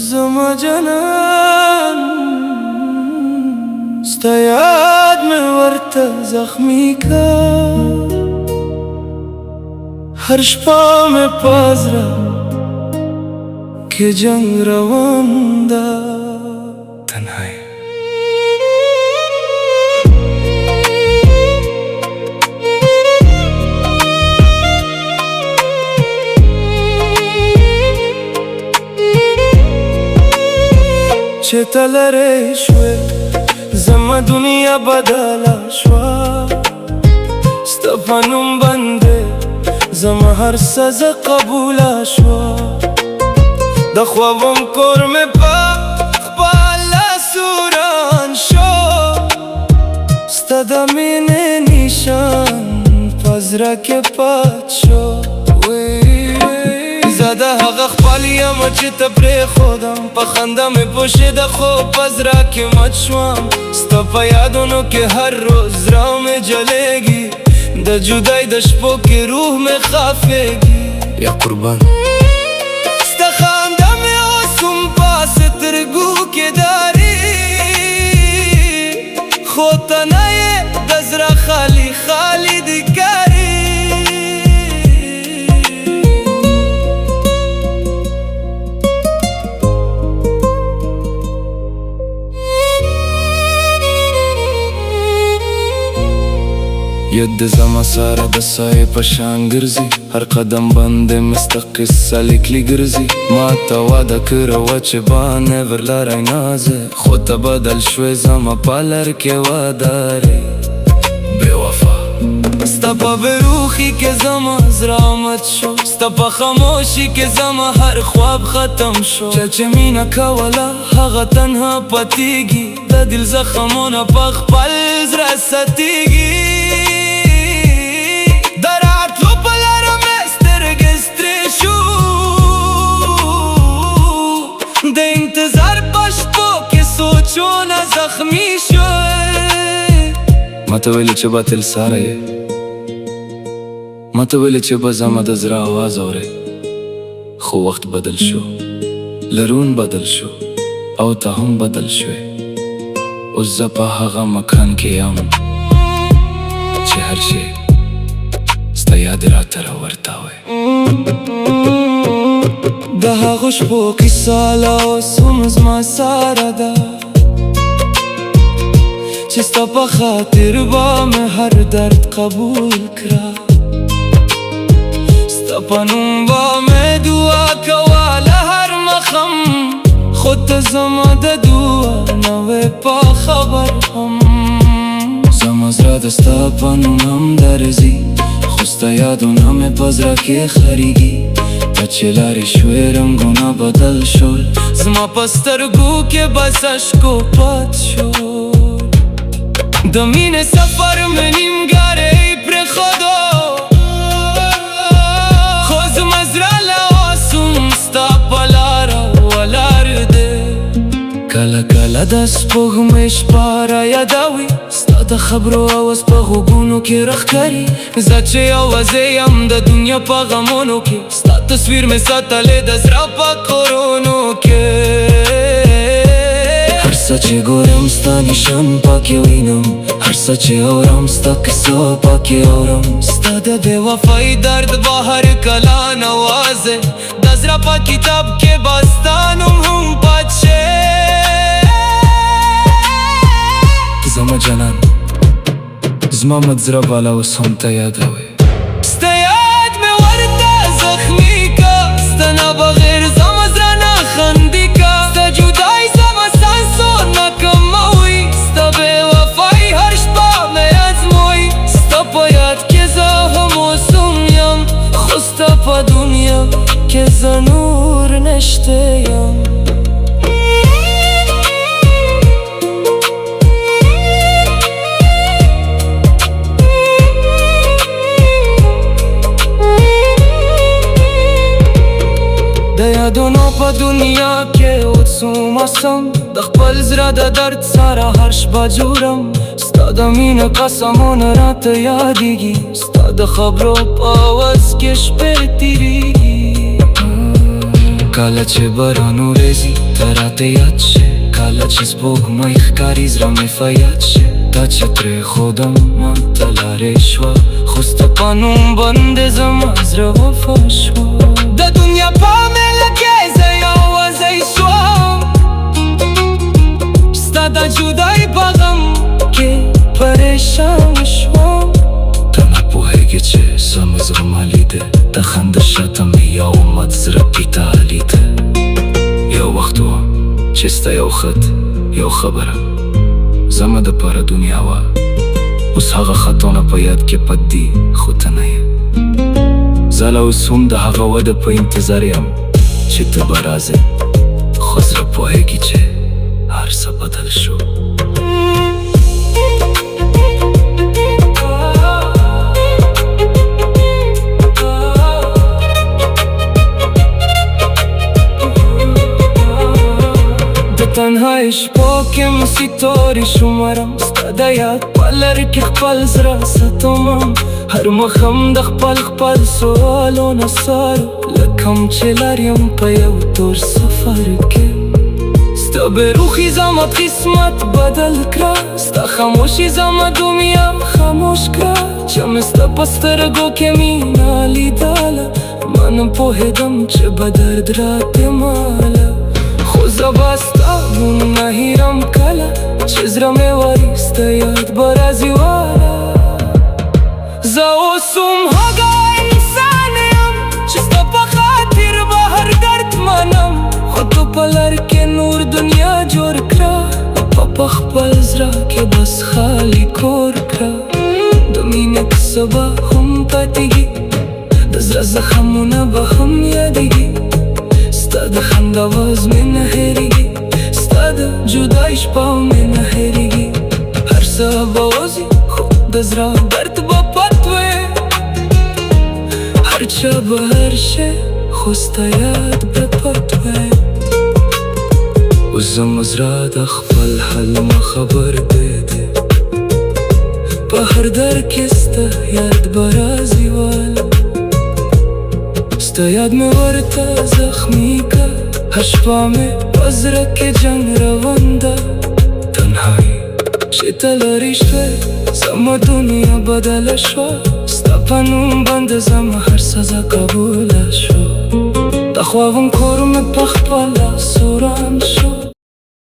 زما جانان ستا یاد مې ورته زخمی کا هر شپه مې په زړه کې جنگ روان ده تنهایی چې ته لرې شوې زما دنیا بدله شوه ستا په نوم باندې زما هر سزا قبوله شوه د خوابم کور مې په خپل لاسو وران شو ستا د مینې نشان په زړه کې پات شو زه د هغه خپل یم چې ته پرېښودم په خندا مې پوشېده خو په زړه کې مات شوم ستا په یادونو کې هر روز زړه مې جلېږي د جدای د شپو کې روح مې خافېږي یا قربان ستا خندا مې اوس هم په سترګو کې داري خو ته نه یې د زړه خالي خالي دې کاري ید زما سره د سایې په شان ګرځي هر قدم باندې مې قصه لیکلي ګرځي ما ته وعده کړې وه چې به never لرئ نازه خو ته بدل شوې زما په لر کې وادارې بې وفا ستا په بېروخي کې زما زړه مات شو ستا په خاموشي کې زما هر خواب ختم شو چا چې مینه کوله هغه تنها پاتېږي د دل زخمونه په خپل زړه ساتېږي د انتظار پشتو کې سوچونه زخمی شوی ما ته ویلې چې به تل ساره یې ما ته ویلې چې به زما د زړه آواز اورې خو وخت بدل شو لرون بدل شو او ته هم بدل شوې اوس زه په هغه مکان کې یم چې هر شی ستا یاد راته راورته وی د هغو شپو کیسه لا اوس هم زما سره ده چې ستا په خاطر به مې هر درد قبول کړه ستا په نوم به مې دعا کوله هر مخم خو ته زما د دعا نه وې په خبر هم زما زړه د ستا په نوم هم درځي خو ستا یادونه مې په زړه کې خریږي چې لارې شوې رنګونه بدل شول زما په سترګو کې بس اشکو پات شول د مینې سفر مې نیمګړی پرېښودو خو زما زړه لا اوس هم ستا په لاره ولاړ دی کله کله د سپوږمۍ شپه رایادوي ستا د خبرو اواز په غوږونو کې راښکاري زه چې یوازې یم د دنیا په غمونو کې ستا تصویر مې ساتلی د زړه په کورونو کې هر څه چې ګورم ستا نشان پکې وینم هر څه چې اورم ستا کیسه پکې اورم ستا د بې وفایي درد به هر کله نوازې د زړه په کتاب کې به ستا نوم هم پات شي زما جانان زما مدزره بالا اوس هم ته یادوې ستا یاد مې ورته زخمی کا ستا نه بغیر زما زړه نه خندي کا ستا جدای زما سانسو نه کموي ستا بې وفایي هر شپه مې ازموي ستا په یاد کې زه هم اوس هم یم خو ستا په دنیا کې زه نور نشته یم د یادونو په دنیا کې اوسم د خپل زړه د درد سره هر شپه جوړم ستا د مینې قسمونه راته یادېږي ستا د خبرو په اواز کې شپې تېرېږي کله چې باران ورېږي ته راته یاد شې کله چې سپوږمۍ ښکاري زړه مې فریاد شي تا چې پرېښودم ما ته لارې شوه خو ستا په نوم باندې زما زړه وفا شوه د دنیا په میله کې زه یوازې شوم ستا د جدایۍ په غم کې پریشان شوم ته نه پوهېږې چې څه مې زغملي دی د خنده شاته مې یو امت زړه پیتالي دی یو وخت و چې ستا یو خط یو خبره زما دپاره دنیا وه اوس هغه خطونه په یاد کې پټ دي خو ته نه یې زه لا اوس هم د هغه وده په انتظار یم چې ته به راځې خو زړه پوهېږي چې هر څه بدل شو تنهای شپو کې موسیقي شمارم ستا د یاد په لړ کې خپل زړه ساتمم هر مخم د خپل سوالونه څارو لکم چې لار یم په یو تور سفر کې ستا بېروحي زما قسمت بدل کړه ستا خاموشي زما دنیا خاموش کړه چې مې ستا په سترګو کې مینه لیدله ما نه پوهېدم چې به درد راته ماله خو زه به ستا نوم نه هېرم کله چې زړه مې وایي ستا یاد به راځي واله زه اوس هم هغه انسان یم چې ستا په خاطر به هر درد منم خو تو په لار کې نور دنیا جوړ کړه په خپل زړه کې بس خالي کور کړه د مینې کیسه به هم پاتېږي د زړه زخمونه به هم یادېږي ستا د خندا آواز مې نه هېرېږي ستا د جدایۍ شپه مې نه هېرېږي هر څه به وځي خو د زړه درد به پټ وي هر چا به هر شی خو ستا یاد به پټ وي اوس زما زړه د خپل حال نه خبر دی په هر در کې ستا یاد به راځي واله ستا یاد مې ورته زخمي که هر شپه مې په زړه کې جنګ روان ده تنهایي چې ته لرې شوې زما دنیا بدله شوه ستا په نوم باندې زما هر سزا قبوله شوه د خوابم کور مې په خپله وران شو